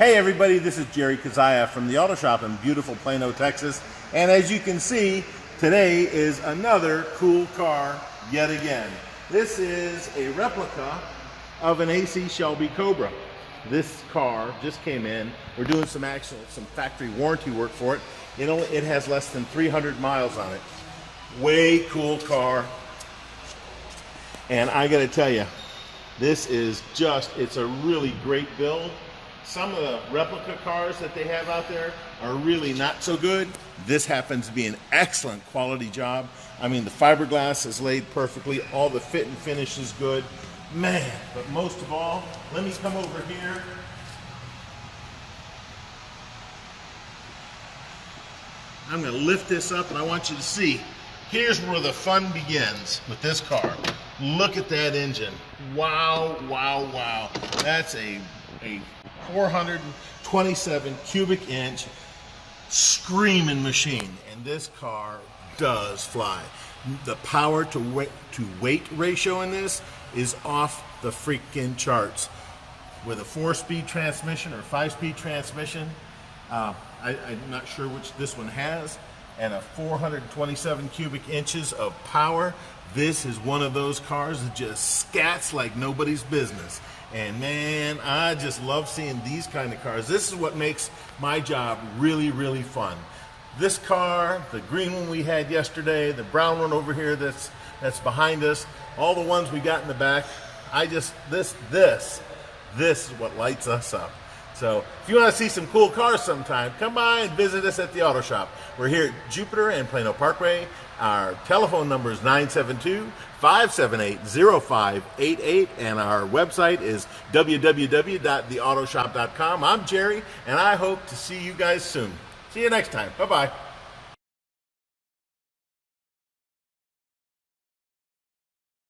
Hey everybody, this is Jerry Kezhaya from the Auto Shop in beautiful Plano, Texas. And as you can see, today is another cool car yet again. This is a replica of an AC Shelby Cobra. This car just came in. We're doing some factory warranty work for it. It has less than 300 miles on it. Way cool car. And I gotta tell you, this is it's a really great build. Some of the replica cars that they have out there are really not so good. This happens to be an excellent quality job. I mean, the fiberglass is laid perfectly. All the fit and finish is good. Man, but most of all, let me come over here. I'm gonna lift this up and I want you to see. Here's where the fun begins with this car. Look at that engine. Wow, wow, wow. That's a 427 cubic inch screaming machine, and this car does fly. The power to weight ratio in this is off the freaking charts. With a 4-speed transmission or 5-speed transmission, I'm not sure which this one has, and a 427 cubic inches of power. This is one of those cars that just scats like nobody's business. And man, I just love seeing these kind of cars. This is what makes my job really, really fun. This car, the green one we had yesterday, the brown one over here that's behind us, all the ones we got in the back, this is what lights us up. So if you want to see some cool cars sometime, come by and visit us at the Auto Shop. We're here at Jupiter and Plano Parkway. Our telephone number is 972-578-0588, and our website is www.theautoshop.com. I'm Jerry, and I hope to see you guys soon. See you next time. Bye-bye.